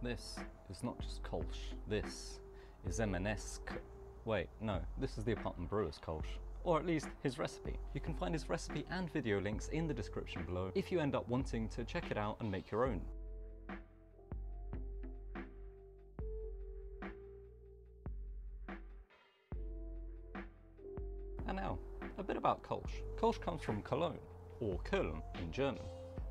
This is not just Kolsch, this is M&S. Wait, no, this is the Apartment Brewer's Kolsch. Or at least his recipe. You can find his recipe and video links in the description below if you end up wanting to check it out and make your own. And now, a bit about Kolsch. Kolsch comes from Cologne, or Köln in German.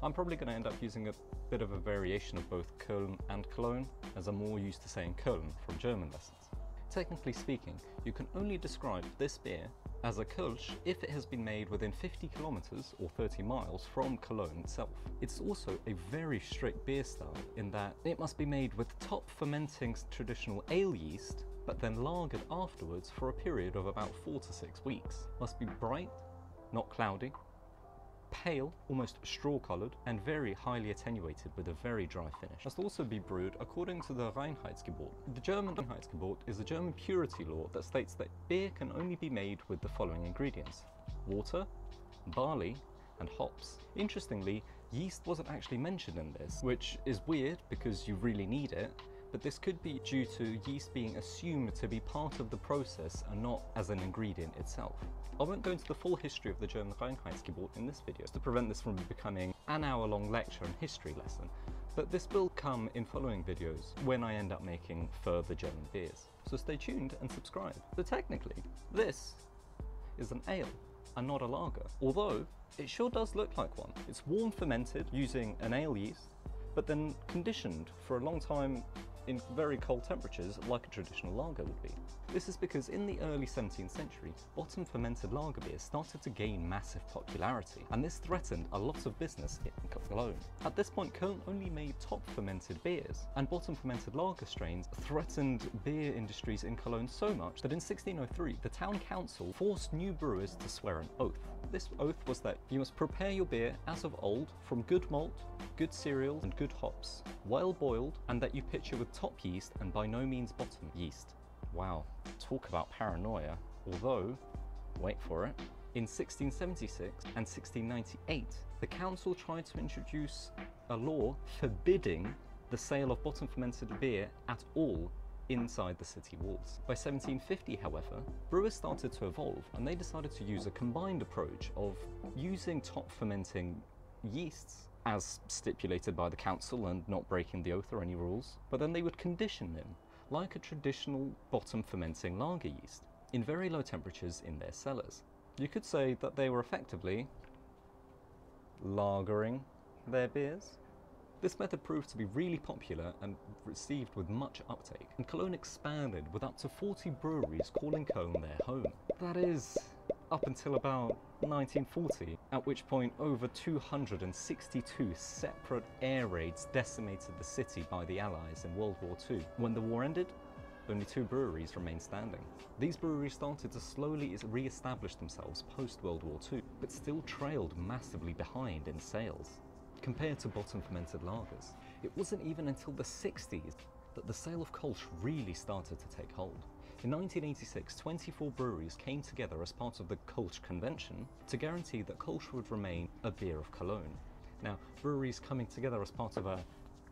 I'm probably going to end up using a bit of a variation of both Köln and Cologne, as I'm more used to saying Köln from German lessons. Technically speaking, you can only describe this beer as a Kölsch if it has been made within 50 kilometers or 30 miles from Cologne itself. It's also a very strict beer style in that it must be made with top fermenting traditional ale yeast, but then lagered afterwards for a period of about 4 to 6 weeks. Must be bright, not cloudy, pale, almost straw-coloured, and very highly attenuated with a very dry finish. Must also be brewed according to the Reinheitsgebot. The German Reinheitsgebot is a German purity law that states that beer can only be made with the following ingredients: water, barley, and hops. Interestingly, yeast wasn't actually mentioned in this, which is weird because you really need it, but this could be due to yeast being assumed to be part of the process and not as an ingredient itself. I won't go into the full history of the German Reinheitsgebot in this video to prevent this from becoming an hour-long lecture and history lesson, but this will come in following videos when I end up making further German beers. So stay tuned and subscribe. So technically, this is an ale and not a lager, although it sure does look like one. It's warm fermented using an ale yeast, but then conditioned for a long time in very cold temperatures like a traditional lager would be. This is because in the early 17th century, bottom fermented lager beers started to gain massive popularity, and this threatened a lot of business in Cologne. At this point, Köln only made top fermented beers, and bottom fermented lager strains threatened beer industries in Cologne so much that in 1603, the town council forced new brewers to swear an oath. This oath was that you must prepare your beer as of old from good malt, good cereals, and good hops, well boiled, and that you pitch it with top yeast and by no means bottom yeast. Wow, talk about paranoia. Although, wait for it, in 1676 and 1698, the council tried to introduce a law forbidding the sale of bottom fermented beer at all inside the city walls. By 1750, however, brewers started to evolve and they decided to use a combined approach of using top fermenting yeasts as stipulated by the council and not breaking the oath or any rules, but then they would condition them like a traditional bottom fermenting lager yeast in very low temperatures in their cellars. You could say that they were effectively lagering their beers. This method proved to be really popular and received with much uptake, and Cologne expanded with up to 40 breweries calling Köln their home. That is, up until about 1940, at which point over 262 separate air raids decimated the city by the Allies in World War II. When the war ended, only 2 breweries remained standing. These breweries started to slowly re-establish themselves post-World War II, but still trailed massively behind in sales compared to bottom fermented lagers. It wasn't even until the 60s that the sale of Kölsch really started to take hold. In 1986, 24 breweries came together as part of the Kölsch Convention to guarantee that Kölsch would remain a beer of Cologne. Now, breweries coming together as part of a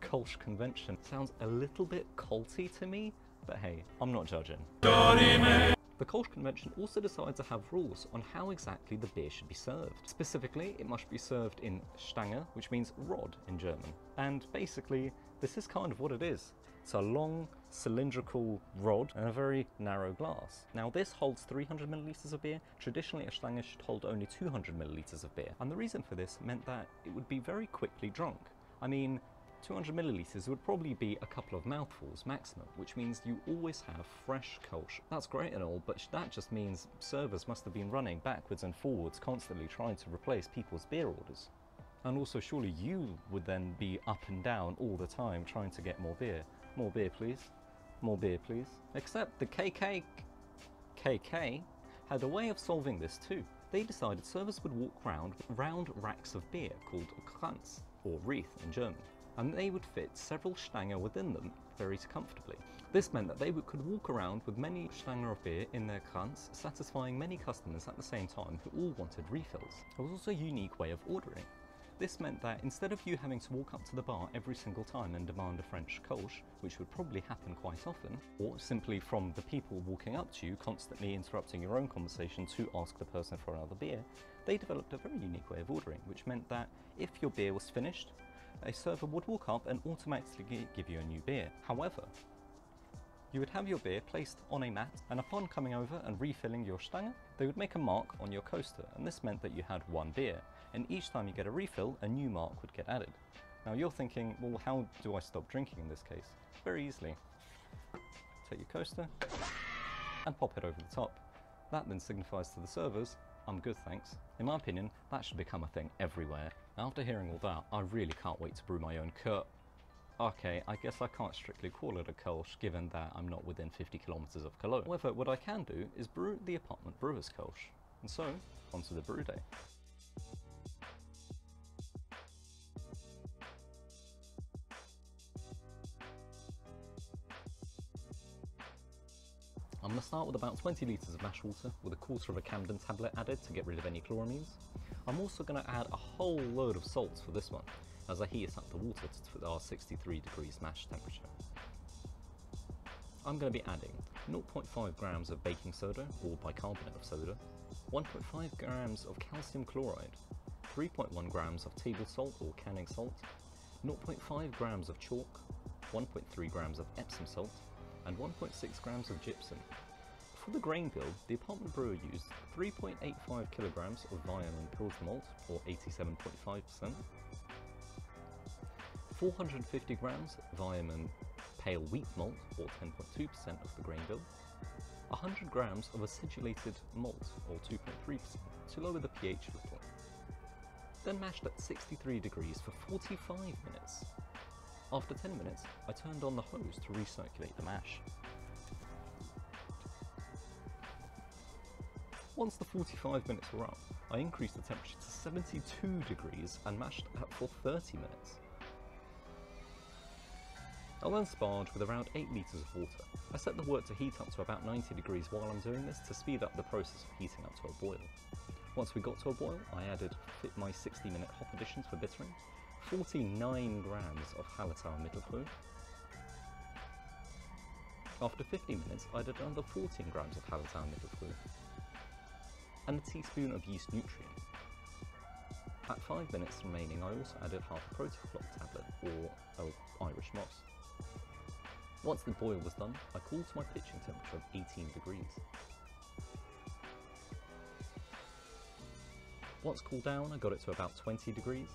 Kölsch Convention sounds a little bit culty to me, but hey, I'm not judging. The Kölsch Convention also decided to have rules on how exactly the beer should be served. Specifically, it must be served in Stange, which means rod in German. And basically, this is kind of what it is. It's a long, cylindrical rod and a very narrow glass. Now this holds 300 milliliters of beer. Traditionally, a Stange should hold only 200 milliliters of beer. And the reason for this meant that it would be very quickly drunk. I mean, 200 milliliters would probably be a couple of mouthfuls maximum, which means you always have fresh Kölsch. That's great and all, but that just means servers must have been running backwards and forwards constantly trying to replace people's beer orders. And also surely you would then be up and down all the time trying to get more beer. More beer please. More beer please. Except the KK had a way of solving this too. They decided servers would walk around with round racks of beer called Kranz, or wreath in German, and they would fit several Stange within them very comfortably. This meant that they could walk around with many Stange of beer in their Kranz, satisfying many customers at the same time who all wanted refills. It was also a unique way of ordering. This meant that instead of you having to walk up to the bar every single time and demand a French Kölsch, which would probably happen quite often, or simply from the people walking up to you constantly interrupting your own conversation to ask the person for another beer, they developed a very unique way of ordering, which meant that if your beer was finished, a server would walk up and automatically give you a new beer. However, you would have your beer placed on a mat, and upon coming over and refilling your Stange, they would make a mark on your coaster, and this meant that you had one beer, and each time you get a refill, a new mark would get added. Now you're thinking, well, how do I stop drinking in this case? Very easily. Take your coaster and pop it over the top. That then signifies to the servers, I'm good thanks. In my opinion, that should become a thing everywhere. After hearing all that, I really can't wait to brew my own Okay, I guess I can't strictly call it a Kölsch given that I'm not within 50 kilometers of Cologne. However, what I can do is brew the Apartment Brewer's Kölsch. And so, onto the brew day. I'm going to start with about 20 litres of mash water with a quarter of a Camden tablet added to get rid of any chloramines. I'm also going to add a whole load of salts for this one, as I heat up the water to our 63 degrees mash temperature. I'm going to be adding 0.5 grams of baking soda or bicarbonate of soda, 1.5 grams of calcium chloride, 3.1 grams of table salt or canning salt, 0.5 grams of chalk, 1.3 grams of Epsom salt, and 1.6 grams of gypsum. For the grain build, the Apartment Brewer used 3.85 kilograms of Weihenmain Pilsner malt, or 87.5%, 450 grams Weihenmain pale wheat malt, or 10.2% of the grain bill, 100 grams of acidulated malt, or 2.3%, to lower the pH a little. Then mashed at 63 degrees for 45 minutes. After 10 minutes, I turned on the hose to recirculate the mash. Once the 45 minutes were up, I increased the temperature to 72 degrees and mashed at for 30 minutes. I'll then sparge with around 8 litres of water. I set the wort to heat up to about 90 degrees while I'm doing this to speed up the process of heating up to a boil. Once we got to a boil, I added my 60-minute hop additions for bittering, 49 grams of Hallertau Mittelgrün. After 50 minutes, I added another 14 grams of Hallertau Mittelgrün and a teaspoon of yeast nutrient. At 5 minutes remaining, I also added half a protofloc tablet, or Irish moss. Once the boil was done, I cooled to my pitching temperature of 18 degrees. Once cooled down, I got it to about 20 degrees.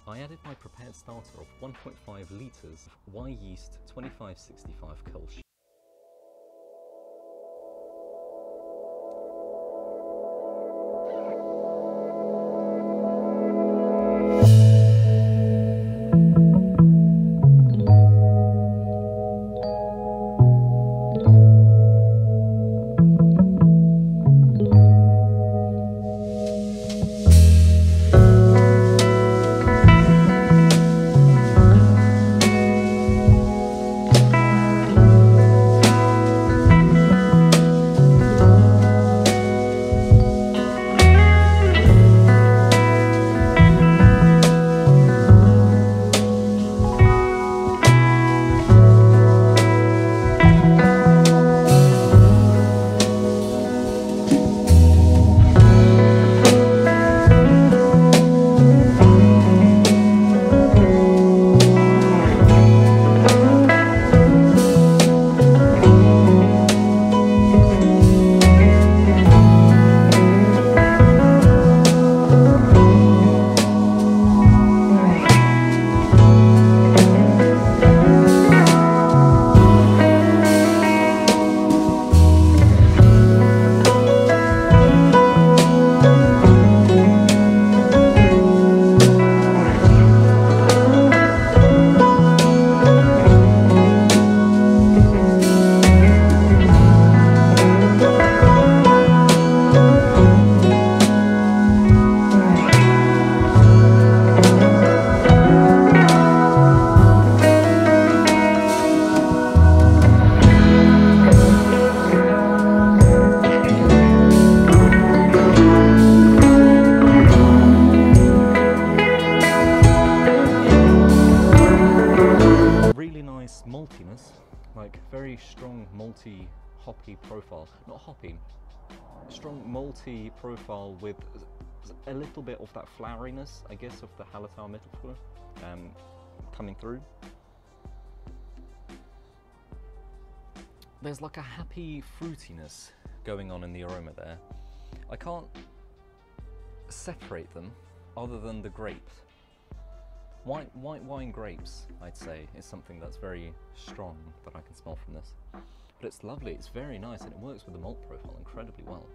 I added my prepared starter of 1.5 litres of Y yeast 2565 Kölsch. really nice maltiness, like very strong malty hoppy profile. Not hoppy, strong malty profile with a little bit of that floweriness, I guess, of the Hallertau Mittelfrüh coming through. There's like a happy fruitiness going on in the aroma there. I can't separate them other than the grapes. White wine grapes, I'd say, is something that's very strong that I can smell from this. But it's lovely, it's very nice, and it works with the malt profile incredibly well.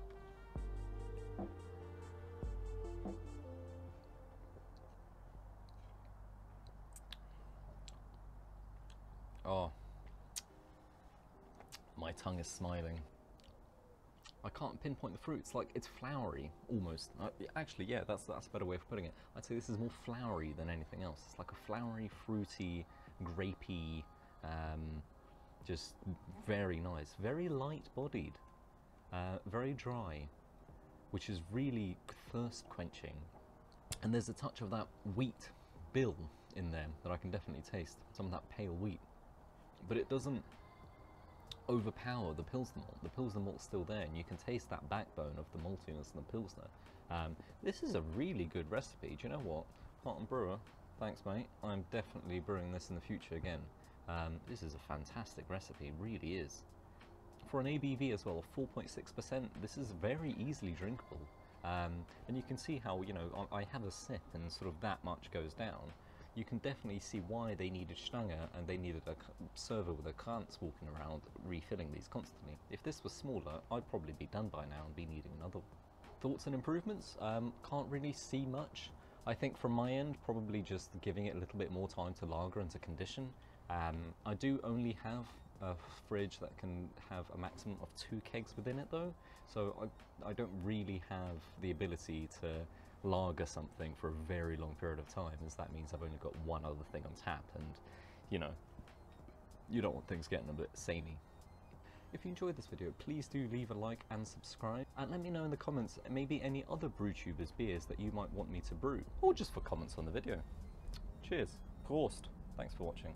Oh, my tongue is smiling. I can't pinpoint the fruit. It's like, it's flowery, almost. Actually, yeah, that's a better way of putting it. I'd say this is more flowery than anything else. It's like a flowery, fruity, grapey, just very nice. Very light-bodied, very dry, which is really thirst-quenching. And there's a touch of that wheat bill in there that I can definitely taste. Some of that pale wheat. But it doesn't overpower the Pilsner malt. The Pilsner malt's still there, and you can taste that backbone of the maltiness and the Pilsner. This is a really good recipe. Do you know what? Apartment Brewer, thanks mate. I'm definitely brewing this in the future again. This is a fantastic recipe, really is. For an ABV as well, 4.6%, this is very easily drinkable. And you can see how, you know, I have a sip and sort of that much goes down. You can definitely see why they needed Stange and they needed a server with a Kranz walking around refilling these constantly. If this was smaller, I'd probably be done by now and be needing another. Thoughts and improvements? Can't really see much. I think from my end, probably just giving it a little bit more time to lager and to condition. I do only have a fridge that can have a maximum of 2 kegs within it though, so I don't really have the ability to lager something for a very long period of time, as that means I've only got one other thing on tap, and you know, you don't want things getting a bit samey. If you enjoyed this video, please do leave a like and subscribe, and let me know in the comments maybe any other Brewtubers beers that you might want me to brew, or just for comments on the video. Cheers, Prost, thanks for watching.